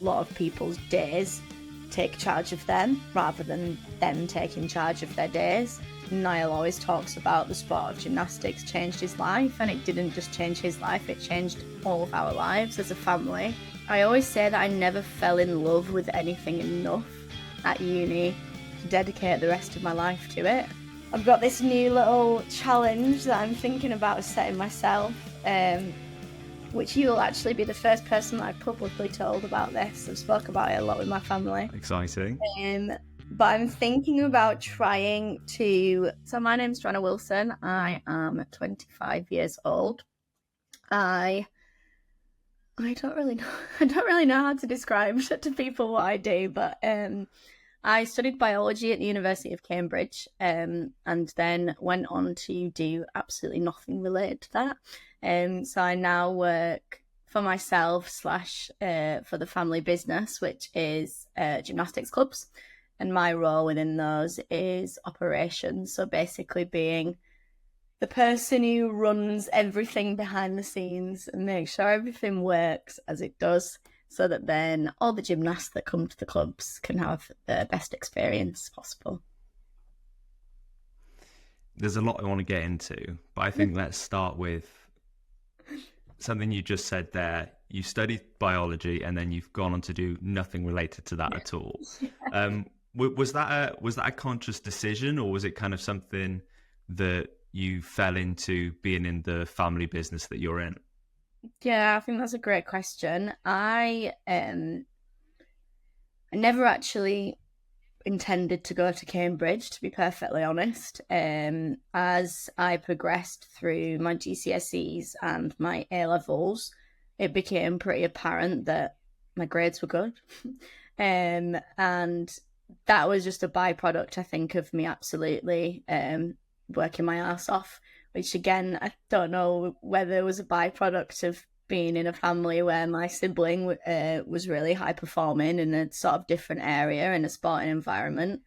a lot of people's days take charge of them rather than them taking charge of their days. Nile always talks about the sport of gymnastics changed his life, and it didn't just change his life, it changed all of our lives as a family. I always say that I never fell in love with anything enough at uni to dedicate the rest of my life to it. I've got this new little challenge that I'm thinking about setting myself, which you'll actually be the first person that I've publicly told about this. I've spoke about it a lot with my family. Exciting. But I'm thinking about trying to... So my name's Joanna Wilson. I am 25 years old. I don't really know how to describe to people what I do, but I studied biology at the University of Cambridge, and then went on to do absolutely nothing related to that. So I now work for myself / for the family business, which is gymnastics clubs. And my role within those is operations. So basically being the person who runs everything behind the scenes and makes sure everything works as it does, so that then all the gymnasts that come to the clubs can have the best experience possible. There's a lot I want to get into, but I think let's start with something you just said there. You studied biology and then you've gone on to do nothing related to that at all. Was that a conscious decision, or was it kind of something that you fell into being in the family business that you're in? Yeah, I think that's a great question. I never actually intended to go to Cambridge, to be perfectly honest. As I progressed through my GCSEs and my A-levels, it became pretty apparent that my grades were good. And that was just a byproduct, I think, of me absolutely working my ass off, which again, I don't know whether it was a byproduct of being in a family where my sibling was really high performing in a sort of different area in a sporting environment.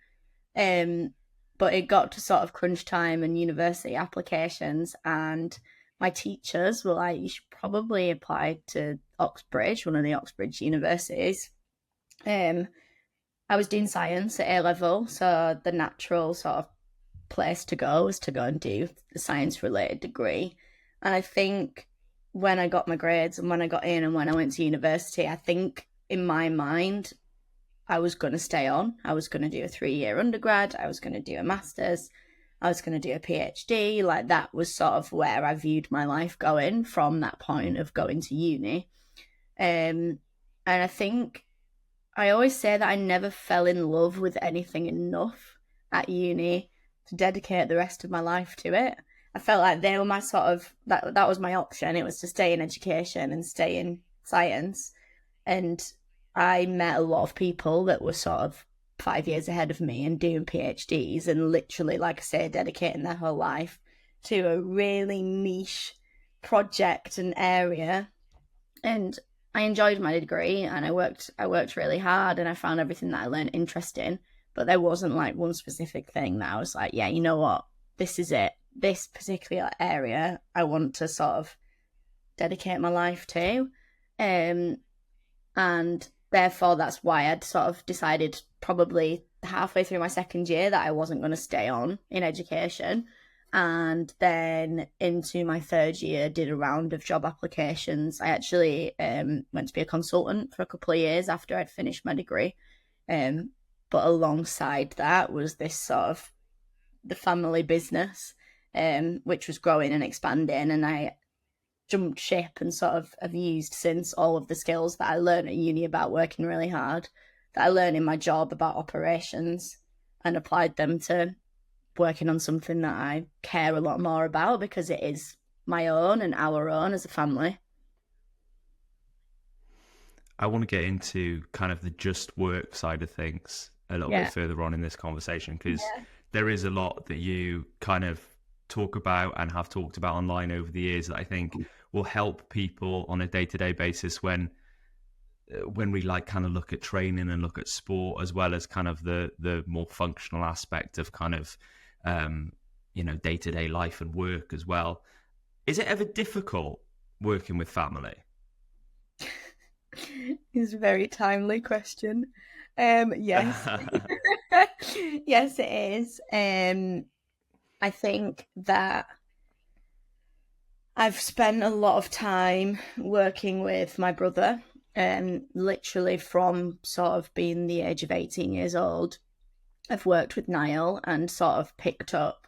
But it got to sort of crunch time and university applications, and my teachers were like, you should probably apply to Oxbridge, one of the Oxbridge universities. I was doing science at A-level, so the natural sort of place to go was to go and do the science-related degree. And I think when I got my grades and when I got in and when I went to university, I think in my mind, I was going to stay on. I was going to do a 3-year undergrad. I was going to do a master's. I was going to do a PhD. Like, that was sort of where I viewed my life going from that point of going to uni. And I think I always say that I never fell in love with anything enough at uni to dedicate the rest of my life to it. I felt like they were my sort of, that was my option. It was to stay in education and stay in science. And I met a lot of people that were sort of 5 years ahead of me and doing PhDs and literally, like I say, dedicating their whole life to a really niche project and area. And I enjoyed my degree and I worked really hard and I found everything that I learned interesting. But there wasn't like one specific thing that I was like, yeah, you know what? This is it. This particular area I want to sort of dedicate my life to. And therefore, that's why I'd sort of decided probably halfway through my second year that I wasn't going to stay on in education. And then into my third year, did a round of job applications. I actually went to be a consultant for a couple of years after I'd finished my degree. But alongside that was this sort of the family business, which was growing and expanding. And I jumped ship and sort of have used since all of the skills that I learned at uni about working really hard, that I learned in my job about operations, and applied them to working on something that I care a lot more about because it is my own and our own as a family. I want to get into kind of the just work side of things a little bit further on in this conversation, because there is a lot that you kind of talk about and have talked about online over the years that I think will help people on a day-to-day basis when we like kind of look at training and look at sport, as well as kind of the more functional aspect of kind of day-to-day life and work as well. Is it ever difficult working with family? It's a very timely question. Yes. Yes, it is. I think that I've spent a lot of time working with my brother, literally from sort of being the age of 18 years old. I've worked with Nile and sort of picked up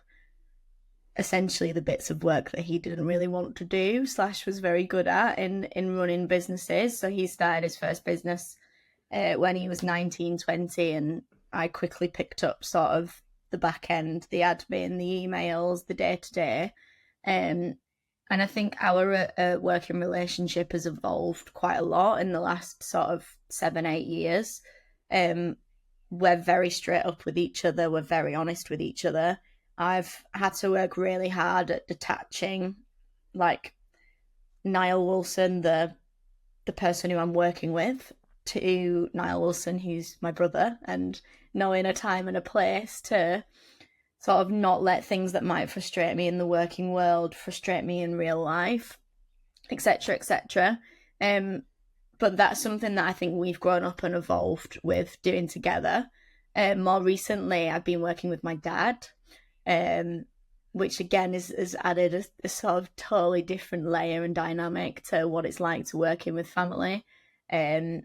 essentially the bits of work that he didn't really want to do / was very good at in running businesses. So he started his first business when he was 19, 20, and I quickly picked up sort of the back end, the admin, the emails, the day-to-day. And I think our working relationship has evolved quite a lot in the last sort of 7-8 years. We're very straight up with each other. We're very honest with each other. I've had to work really hard at detaching, like, Nile Wilson, the person who I'm working with, to Nile Wilson, who's my brother, and knowing a time and a place to sort of not let things that might frustrate me in the working world frustrate me in real life, etc., etc. But that's something that I think we've grown up and evolved with doing together. More recently, I've been working with my dad, which again has added a sort of totally different layer and dynamic to what it's like to work in with family. A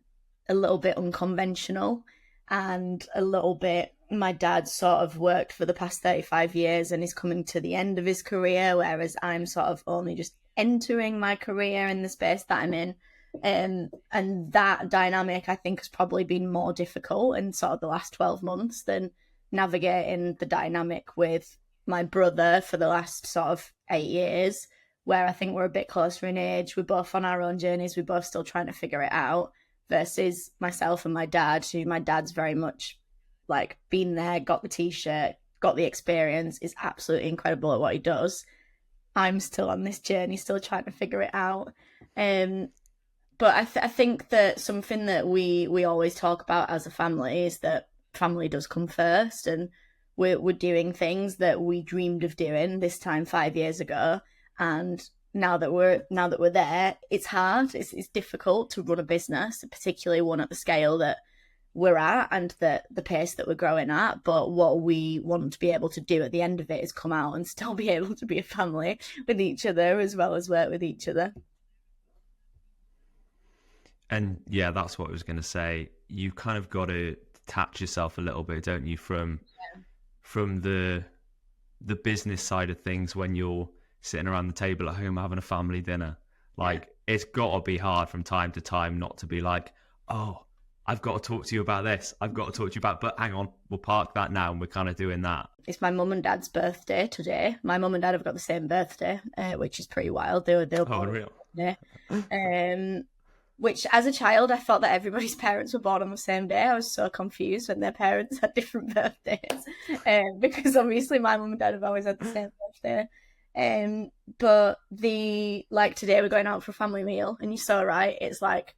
little bit unconventional, and a little bit, my dad sort of worked for the past 35 years and is coming to the end of his career, whereas I'm sort of only just entering my career in the space that I'm in. And that dynamic, I think, has probably been more difficult in sort of the last 12 months than navigating the dynamic with my brother for the last sort of 8 years, where I think we're a bit closer in age. We're both on our own journeys. We're both still trying to figure it out, versus myself and my dad, who my dad's very much like been there, got the t-shirt, got the experience, is absolutely incredible at what he does. I'm still on this journey, still trying to figure it out. But I think that something that we always talk about as a family is that family does come first, and we're doing things that we dreamed of doing this time 5 years ago, and now that we're there, it's hard. It's difficult to run a business, particularly one at the scale that we're at and the pace that we're growing at. But what we want to be able to do at the end of it is come out and still be able to be a family with each other as well as work with each other. And yeah, that's what I was going to say. You kind of got to detach yourself a little bit, don't you, from the business side of things when you're sitting around the table at home having a family dinner. Like, it's got to be hard from time to time not to be like, oh, I've got to talk to you about this. I've got to talk to you about, but hang on, we'll park that now, and we're kind of doing that. It's my mum and dad's birthday today. My mum and dad have got the same birthday, which is pretty wild. They'll unreal. Yeah. Which, as a child, I thought that everybody's parents were born on the same day. I was so confused when their parents had different birthdays, because obviously my mum and dad have always had the same birthday. But today we're going out for a family meal, and you're so right. It's like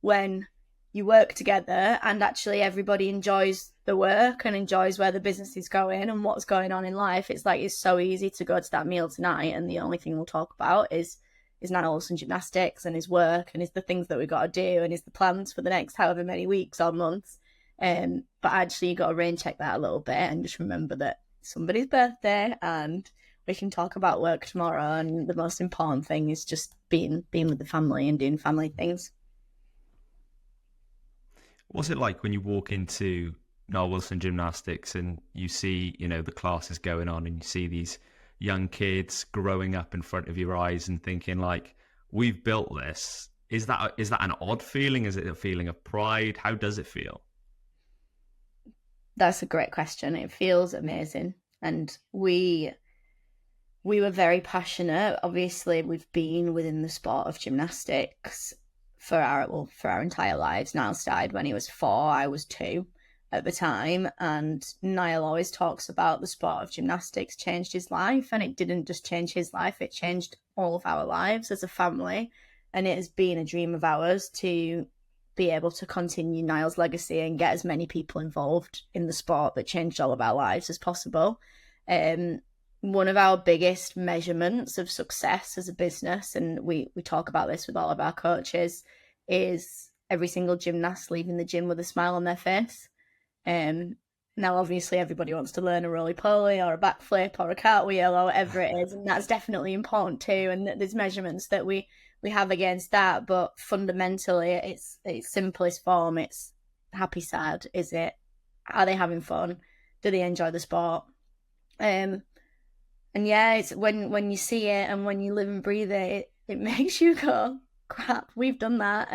when you work together and actually everybody enjoys the work and enjoys where the business is going and what's going on in life. It's like, it's so easy to go to that meal tonight and the only thing we'll talk about is Nile Wilson Gymnastics and his work and is the things that we got to do and is the plans for the next however many weeks or months. But actually you got to rain check that a little bit and just remember that it's somebody's birthday and we can talk about work tomorrow, and the most important thing is just being with the family and doing family things. What's it like when you walk into Nile Wilson Gymnastics and you see, the classes going on and you see these young kids growing up in front of your eyes and thinking like, we've built this? Is that an odd feeling? Is it a feeling of pride? How does it feel? That's a great question. It feels amazing. And we were very passionate. Obviously, we've been within the sport of gymnastics for our entire lives. Niall started when he was 4, I was 2 at the time, and Niall always talks about the sport of gymnastics changed his life, and it didn't just change his life, it changed all of our lives as a family, and it has been a dream of ours to be able to continue Niall's legacy and get as many people involved in the sport that changed all of our lives as possible. One of our biggest measurements of success as a business, and we talk about this with all of our coaches, is every single gymnast leaving the gym with a smile on their face. Now, obviously, everybody wants to learn a roly-poly or a backflip or a cartwheel or whatever it is, and that's definitely important too. And there's measurements that we have against that, but fundamentally, it's simplest form. It's happy, sad. Is it? Are they having fun? Do they enjoy the sport? And yeah, it's when you see it and when you live and breathe it, it makes you go, crap, we've done that.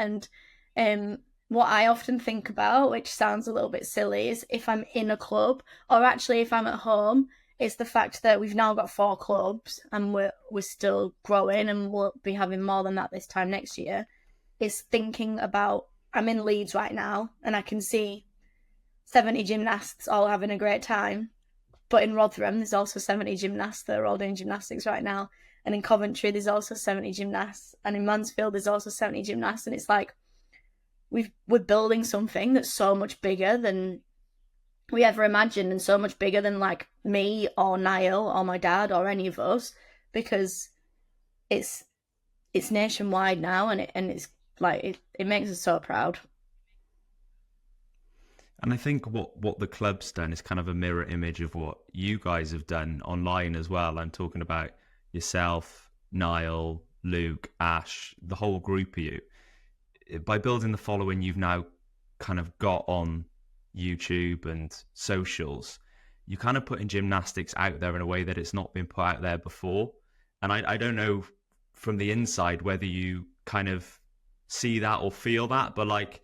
And what I often think about, which sounds a little bit silly, is if I'm in a club or actually if I'm at home, it's the fact that we've now got 4 clubs and we're still growing and we'll be having more than that this time next year. Is thinking about, I'm in Leeds right now and I can see 70 gymnasts all having a great time. But in Rotherham, there's also 70 gymnasts that are all doing gymnastics right now. And in Coventry, there's also 70 gymnasts. And in Mansfield, there's also 70 gymnasts. And it's like, we're building something that's so much bigger than we ever imagined, and so much bigger than like me or Nile or my dad or any of us, because it's nationwide now, and it's like it makes us so proud. And I think what the club's done is kind of a mirror image of what you guys have done online as well. I'm talking about yourself, Nile, Luke, Ash, the whole group of you. By building the following you've now kind of got on YouTube and socials, you kind of putting gymnastics out there in a way that it's not been put out there before. And I don't know from the inside whether you kind of see that or feel that, but like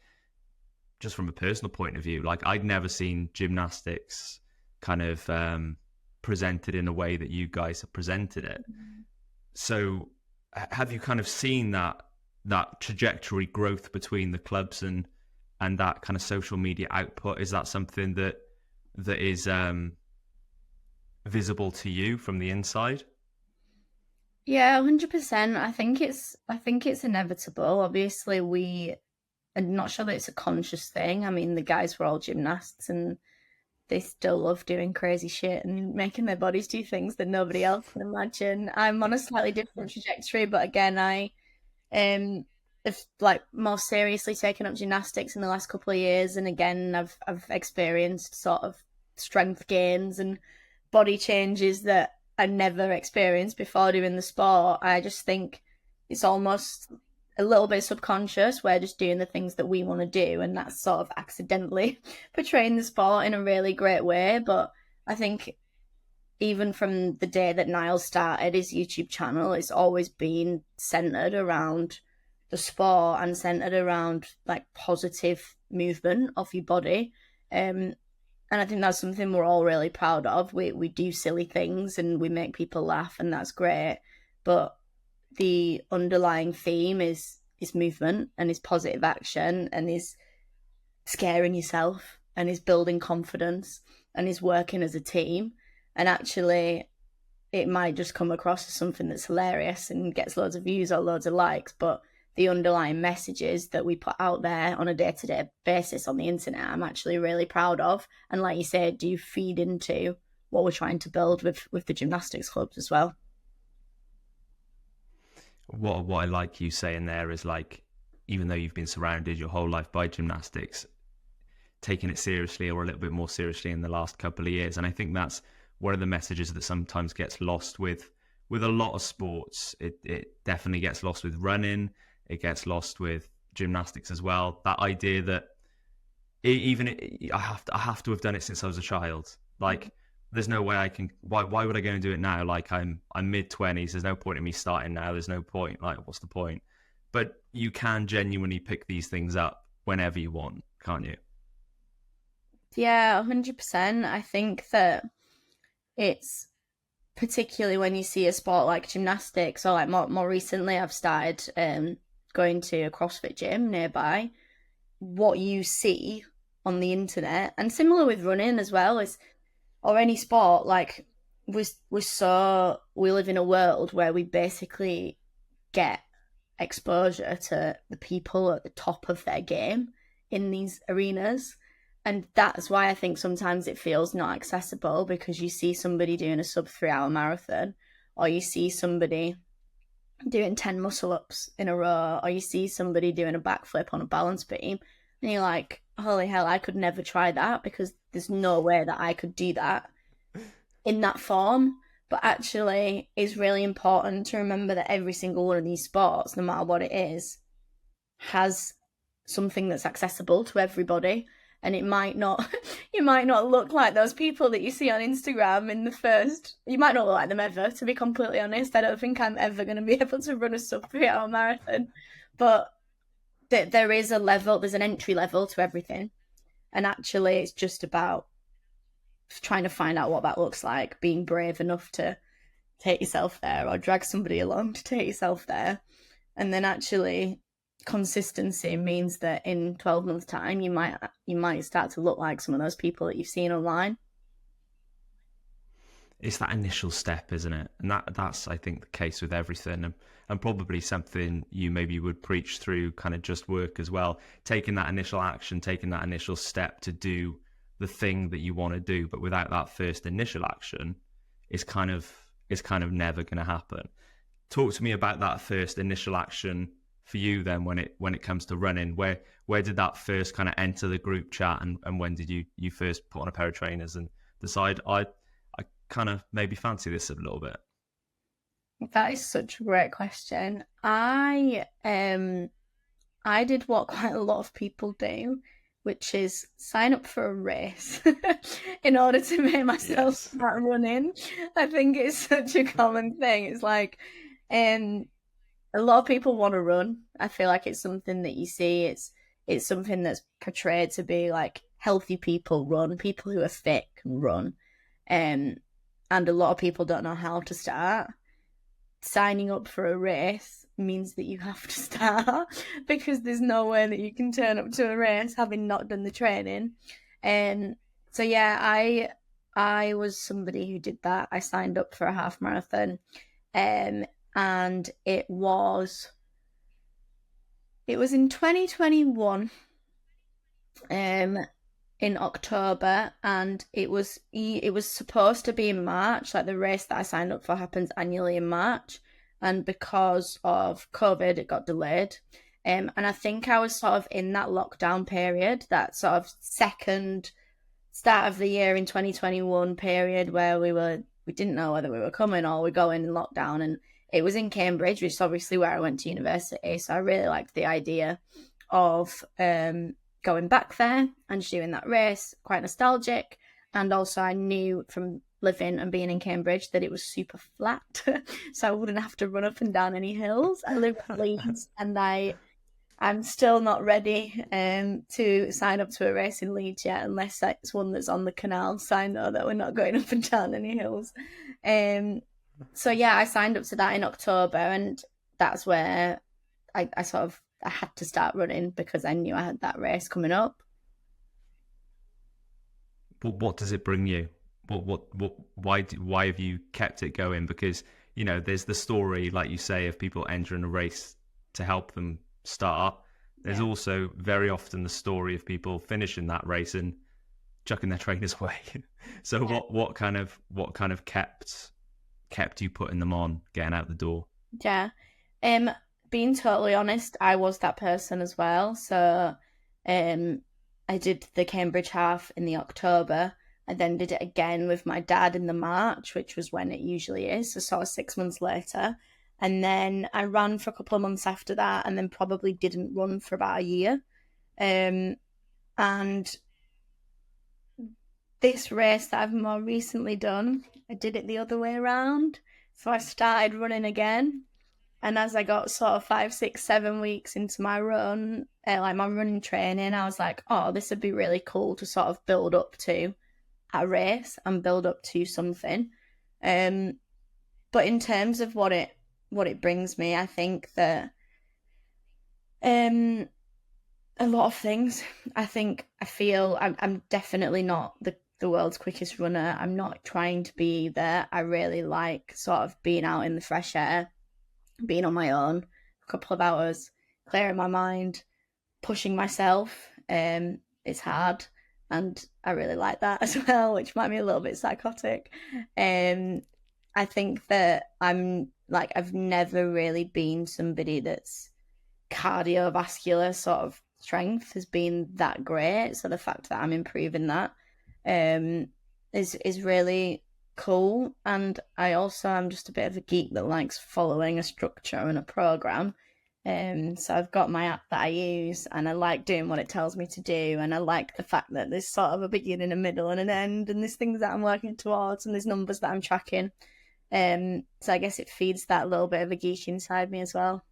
just from a personal point of view, like I'd never seen gymnastics kind of presented in a way that you guys have presented it. So have you kind of seen that trajectory growth between the clubs and that kind of social media output? Is that something that is visible to you from the inside? Yeah, 100%. I think it's inevitable. Obviously, I'm not sure that it's a conscious thing. I mean, the guys were all gymnasts and they still love doing crazy shit and making their bodies do things that nobody else can imagine. I'm on a slightly different trajectory, but again, I have like more seriously taken up gymnastics in the last couple of years, and again, I've experienced sort of strength gains and body changes that I never experienced before doing the sport. I just think it's almost a little bit subconscious. We're just doing the things that we want to do, and that's sort of accidentally portraying the sport in a really great way. But I think even from the day that Nile started his YouTube channel, it's always been centered around the sport and centered around like positive movement of your body. And I think that's something we're all really proud of. We do silly things and we make people laugh, and that's great. But the underlying theme is movement and is positive action and is scaring yourself and is building confidence and is working as a team. And actually, it might just come across as something that's hilarious and gets loads of views or loads of likes, but the underlying messages that we put out there on a day-to-day basis on the internet, I'm actually really proud of. And like you said, do feed into what we're trying to build with the gymnastics clubs as well. What I like you saying there is, like, even though you've been surrounded your whole life by gymnastics, taking it seriously or a little bit more seriously in the last couple of years. And I think that's one of the messages that sometimes gets lost with a lot of sports. It definitely gets lost with running. It gets lost with gymnastics as well. That idea that I have to have done it since I was a child. Like, there's no way I can. Why would I go and do it now? Like, I'm mid-20s. There's no point in me starting now. There's no point. Like, what's the point? But you can genuinely pick these things up whenever you want, can't you? Yeah, 100%. I think that it's particularly when you see a sport like gymnastics, or like more recently, I've started going to a CrossFit gym nearby. What you see on the internet, and similar with running as well, is, or any sport, like we live in a world where we basically get exposure to the people at the top of their game in these arenas. And that's why I think sometimes it feels not accessible, because you see somebody doing a sub 3 hour marathon, or you see somebody doing 10 muscle ups in a row, or you see somebody doing a backflip on a balance beam, and you're like, holy hell, I could never try that because there's no way that I could do that in that form. But actually, it's really important to remember that every single one of these sports, no matter what it is, has something that's accessible to everybody. And it might not, you might not look like those people that you see on Instagram in the first, you might not look like them ever, to be completely honest. I don't think I'm ever going to be able to run a sub 3 hour marathon. But there is a level, there's an entry level to everything. And actually, it's just about trying to find out what that looks like, being brave enough to take yourself there or drag somebody along to take yourself there. And then actually consistency means that in 12 months time you might start to look like some of those people that you've seen online. It's that initial step, isn't it? And that's I think the case with everything, and probably something you maybe would preach through kind of just work as well, taking that initial action, taking that initial step to do the thing that you want to do, but without that first initial action, it's kind of never going to happen. Talk to me about that first initial action for you then when it comes to running. Where did that first kind of enter the group chat, and when did you first put on a pair of trainers and decide I kind of maybe fancy this a little bit? That is such a great question. I did what quite a lot of people do, which is sign up for a race in order to make myself start running. I think it's such a common thing. It's like, a lot of people want to run. I feel like it's something that you see. It's something that's portrayed to be like healthy people run, people who are fit can run, and a lot of people don't know how to start. Signing up for a race means that you have to start because there's no way that you can turn up to a race having not done the training. And so yeah, I was somebody who did that. I signed up for a half marathon, and it was in 2021, in October, and it was supposed to be in March. Like, the race that I signed up for happens annually in March, and because of COVID it got delayed. And I think I was sort of in that lockdown period, that sort of second start of the year in 2021 period where we didn't know whether we were coming or we're going in lockdown. And it was in Cambridge, which is obviously where I went to university, so I really liked the idea of going back there and just doing that race. Quite nostalgic. And also I knew from living and being in Cambridge that it was super flat, so I wouldn't have to run up and down any hills. I live in Leeds, and I'm still not ready to sign up to a race in Leeds yet, unless it's one that's on the canal, so I know that we're not going up and down any hills. So yeah, I signed up to that in October, and that's where I had to start running because I knew I had that race coming up. But what does it bring you? Why have you kept it going? Because, you know, there's the story, like you say, of people entering a race to help them start. There's also very often the story of people finishing that race and chucking their trainers away. So what kind of kept you putting them on, getting out the door? Yeah. Being totally honest, I was that person as well. So I did the Cambridge half in the October. I then did it again with my dad in the March, which was when it usually is, so sort of 6 months later. And then I ran for a couple of months after that, and then probably didn't run for about a year. And this race that I've more recently done, I did it the other way around. So I started running again. And as I got sort of 5, 6, 7 weeks into my run, like my running training, I was like, oh, this would be really cool to sort of build up to a race and build up to something. But in terms of what it brings me, I think that a lot of things. I feel I'm definitely not the world's quickest runner. I'm not trying to be there. I really like sort of being out in the fresh air, being on my own, a couple of hours, clearing my mind, pushing myself. It's hard, and I really like that as well, which might be a little bit psychotic. I think that I'm like I've never really been somebody that's cardiovascular sort of strength has been that great. So the fact that I'm improving that is really cool. And I also am just a bit of a geek that likes following a structure and a program. So I've got my app that I use, and I like doing what it tells me to do, and I like the fact that there's sort of a beginning, a middle, and an end, and there's things that I'm working towards, and there's numbers that I'm tracking. So I guess it feeds that little bit of a geek inside me as well.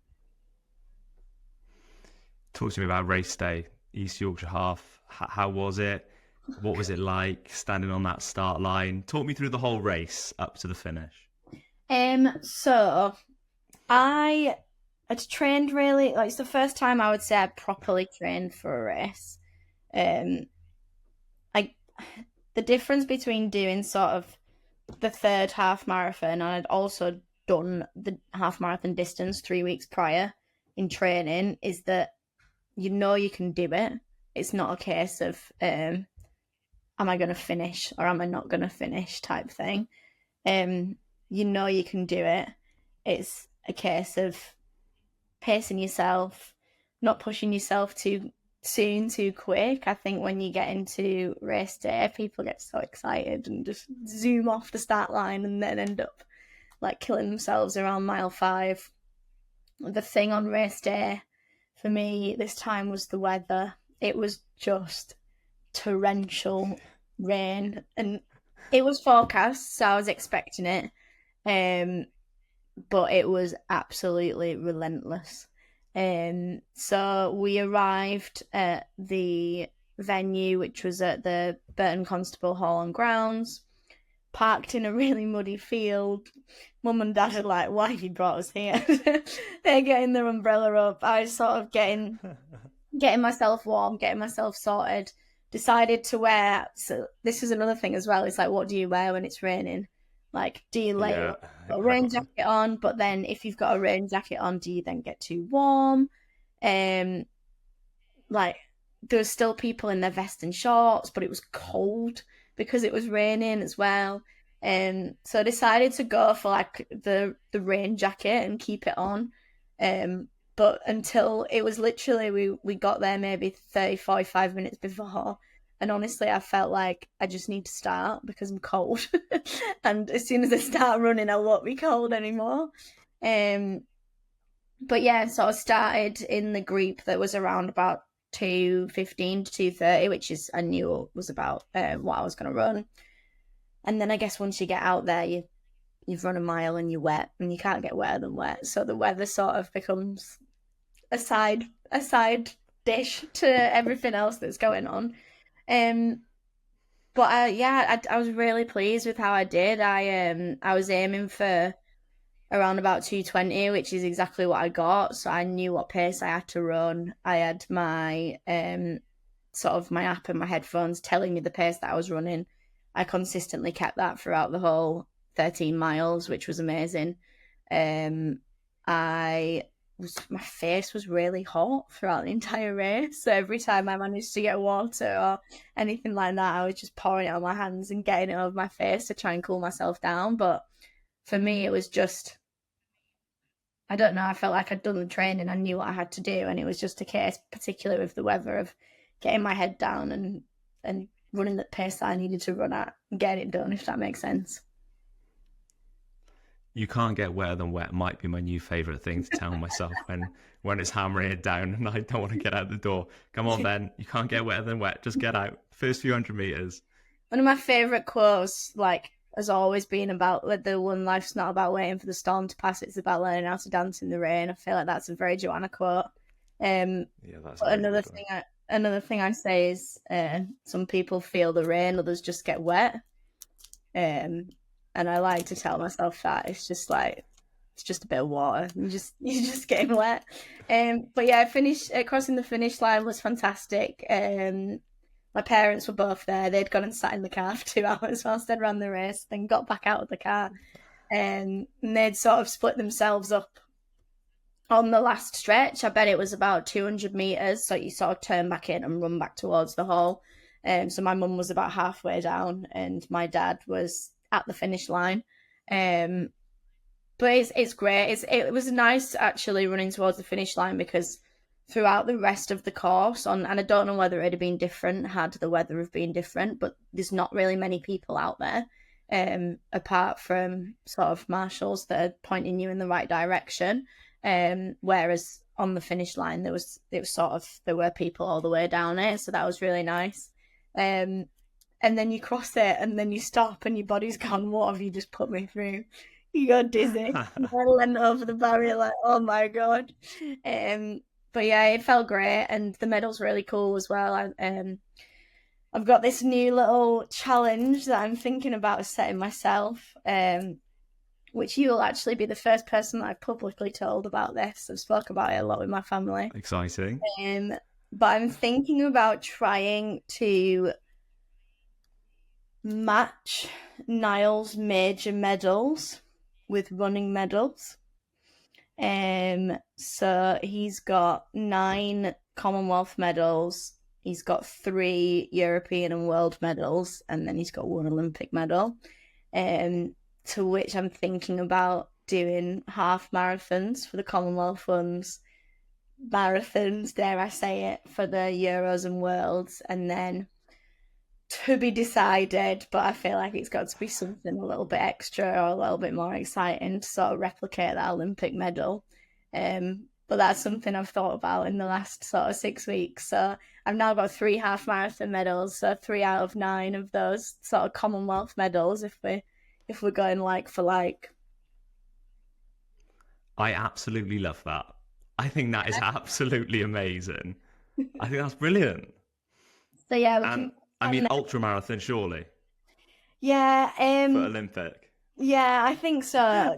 Talk to me about race day, East Yorkshire Half. How was it? What was it like standing on that start line? Talk me through the whole race up to the finish. So I had trained really, like it's the first time I would say I properly trained for a race. I the difference between doing sort of the third half marathon, and I'd also done the half marathon distance 3 weeks prior in training, is that you know you can do it. It's not a case of am I going to finish or am I not going to finish type thing. You know you can do it. It's a case of pacing yourself, not pushing yourself too soon, too quick. I think when you get into race day, people get so excited and just zoom off the start line and then end up like killing themselves around mile 5. The thing on race day for me this time was the weather. It was just torrential rain, and it was forecast, so I was expecting it. But it was absolutely relentless. So we arrived at the venue, which was at the Burton Constable Hall and Grounds, parked in a really muddy field. Mum and Dad are like, why have you brought us here? They're getting their umbrella up. I was sort of getting myself warm, getting myself sorted, decided to wear, so this is another thing as well, it's like, what do you wear when it's raining? Like, do you layer a rain jacket on, but then if you've got a rain jacket on, do you then get too warm? Like, there was still people in their vest and shorts, but it was cold because it was raining as well. So I decided to go for like the rain jacket and keep it on. But until it was literally, we got there maybe 30, 45 minutes before. And honestly, I felt like I just need to start because I'm cold. And as soon as I start running, I won't be cold anymore. But yeah, so I started in the group that was around about 2:15 to 2:30, which is, I knew was about what I was going to run. And then I guess once you get out there, you've run a mile and you're wet, and you can't get wetter than wet. So the weather sort of becomes a side dish to everything else that's going on. But I was really pleased with how I did. I was aiming for around about 2:20, which is exactly what I got. So I knew what pace I had to run. I had my sort of my app and my headphones telling me the pace that I was running. I consistently kept that throughout the whole 13 miles, which was amazing. My face was really hot throughout the entire race. So every time I managed to get water or anything like that, I was just pouring it on my hands and getting it over my face to try and cool myself down. But for me, it was just, I don't know, I felt like I'd done the training. I knew what I had to do. And it was just a case, particularly with the weather, of getting my head down and running the pace that I needed to run at and getting it done, if that makes sense. You can't get wetter than wet might be my new favourite thing to tell myself when it's hammering it down and I don't want to get out the door. Come on, Ben, you can't get wetter than wet. Just get out. First few hundred meters. One of my favourite quotes, like, has always been about like, the one life's not about waiting for the storm to pass, it's about learning how to dance in the rain. I feel like that's a very Joanna quote. Yeah, that's another thing I say is some people feel the rain, others just get wet. And I like to tell myself that it's just a bit of water. You're just getting wet. But yeah, crossing the finish line was fantastic. My parents were both there. They'd gone and sat in the car for 2 hours whilst I'd ran the race, then got back out of the car. And they'd sort of split themselves up on the last stretch. I bet it was about 200 metres. So you sort of turn back in and run back towards the hall. So my mum was about halfway down and my dad was at the finish line. But but it's great. It was nice actually running towards the finish line, because throughout the rest of the course, and I don't know whether it'd have been different had the weather have been different, but there's not really many people out there, apart from sort of marshals that are pointing you in the right direction. Whereas on the finish line, there were people all the way down it, so that was really nice. And then you cross it, and then you stop, and your body's gone, what have you just put me through? You go dizzy. I went over the barrier like, oh my god. But yeah, it felt great, and the medal's really cool as well. I've got this new little challenge that I'm thinking about setting myself, which you'll actually be the first person that I've publicly told about this. I've spoke about it a lot with my family. Exciting. But I'm thinking about trying to match Nile's major medals with running medals. So he's got 9 Commonwealth medals, he's got 3 European and world medals, and then he's got 1 Olympic medal. To which I'm thinking about doing half marathons for the Commonwealth ones, marathons, dare I say it, for the Euros and Worlds, and then to be decided, but I feel like it's got to be something a little bit extra or a little bit more exciting to sort of replicate that Olympic medal. But that's something I've thought about in the last sort of 6 weeks. So I've now got 3 half marathon medals, so 3 out of 9 of those sort of Commonwealth medals if we're going like for like. I absolutely love that. I think that is absolutely amazing. I think that's brilliant. So yeah, I mean, ultra marathon, surely. Yeah. For Olympic. Yeah, I think so.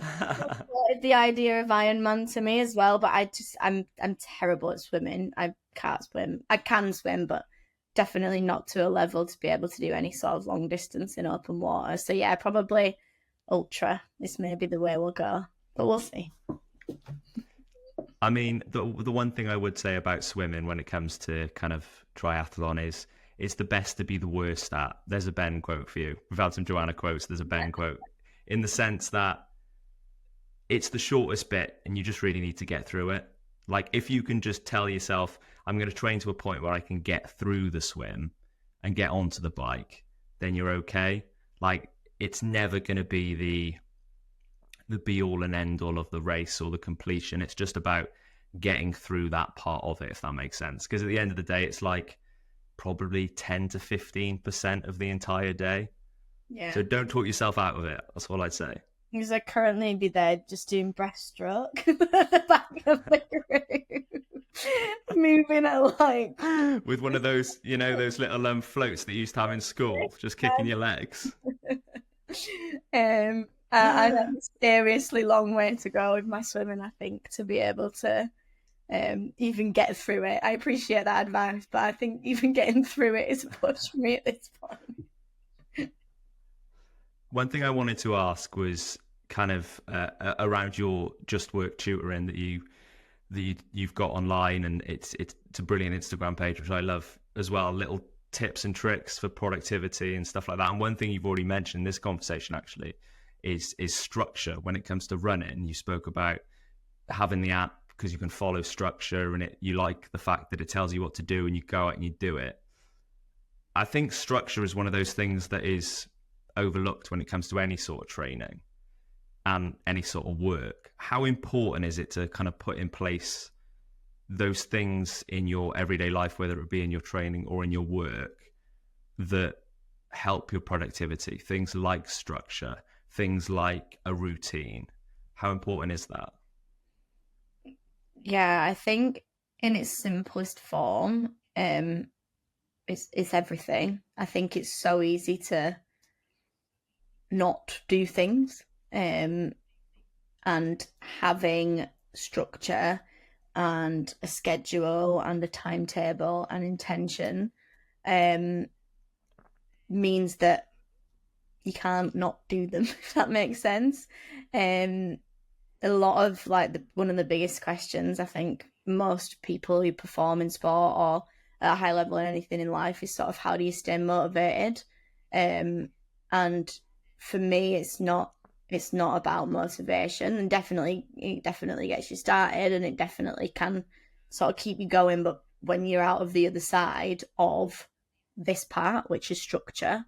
The idea of Ironman to me as well, but I'm terrible at swimming. I can't swim. I can swim, but definitely not to a level to be able to do any sort of long distance in open water. So yeah, probably ultra is maybe the way we'll go, but we'll see. I mean, the one thing I would say about swimming when it comes to kind of triathlon is it's the best to be the worst at. There's a Ben quote for you. We've had some Joanna quotes. There's a Ben quote in the sense that it's the shortest bit and you just really need to get through it. Like if you can just tell yourself, I'm going to train to a point where I can get through the swim and get onto the bike, then you're okay. Like it's never going to be the be all and end all of the race or the completion. It's just about getting through that part of it, if that makes sense. Because at the end of the day, it's like probably 10 to 15% of the entire day. Yeah. So don't talk yourself out of it. That's all I'd say. Because I'd currently be there just doing breaststroke at the back of the room. Moving at like... With one of those, you know, those little floats that you used to have in school, just kicking your legs. I have a seriously long way to go with my swimming, I think, to be able to even get through it. I appreciate that advice, but I think even getting through it is a push for me at this point. One thing I wanted to ask was kind of around your Just Work tutoring that you've got online, and it's a brilliant Instagram page, which I love as well. Little tips and tricks for productivity and stuff like that. And one thing you've already mentioned in this conversation actually is structure when it comes to running. You spoke about having the app because you can follow structure, and you like the fact that it tells you what to do and you go out and you do it. I think structure is one of those things that is overlooked when it comes to any sort of training and any sort of work. How important is it to kind of put in place those things in your everyday life, whether it be in your training or in your work, that help your productivity? Things like structure, things like a routine. How important is that? Yeah, I think in its simplest form, it's everything. I think it's so easy to not do things, and having structure and a schedule and a timetable and intention means that you can't not do them, if that makes sense. A lot of one of the biggest questions I think most people who perform in sport or at a high level in anything in life is sort of, how do you stay motivated? And for me, it's not it's not about motivation, and it definitely gets you started, and it definitely can sort of keep you going. But when you're out of the other side of this part, which is structure,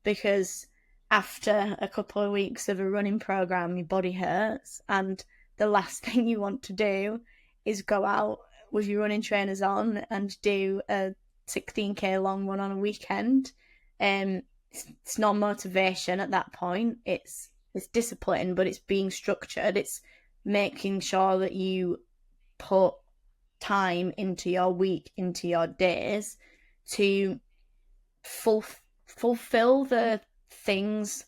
because after a couple of weeks of a running program, your body hurts, and the last thing you want to do is go out with your running trainers on and do a 16k long run on a weekend. It's not motivation at that point. It's discipline, but it's being structured. It's making sure that you put time into your week, into your days, to fulfill the things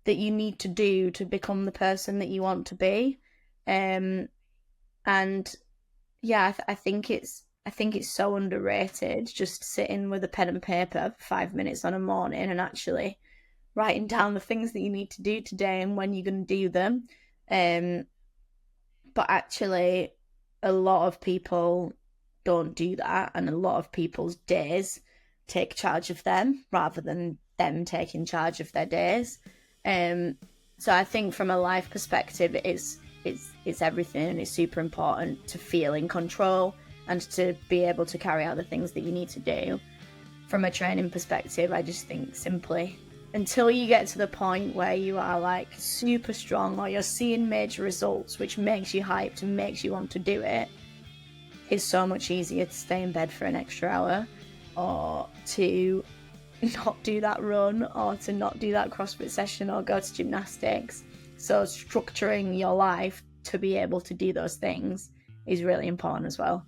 that you need to do to become the person that you want to be. And yeah, I think it's so underrated, just sitting with a pen and paper for 5 minutes on a morning and actually writing down the things that you need to do today and when you're going to do them. But actually, a lot of people don't do that, and a lot of people's days take charge of them rather than them taking charge of their days. So I think from a life perspective, it's everything, and it's super important to feel in control and to be able to carry out the things that you need to do. From a training perspective, I just think simply, until you get to the point where you are like super strong or you're seeing major results, which makes you hyped and makes you want to do it, it's so much easier to stay in bed for an extra hour, or to not do that run, or to not do that CrossFit session, or go to gymnastics. So structuring your life to be able to do those things is really important as well.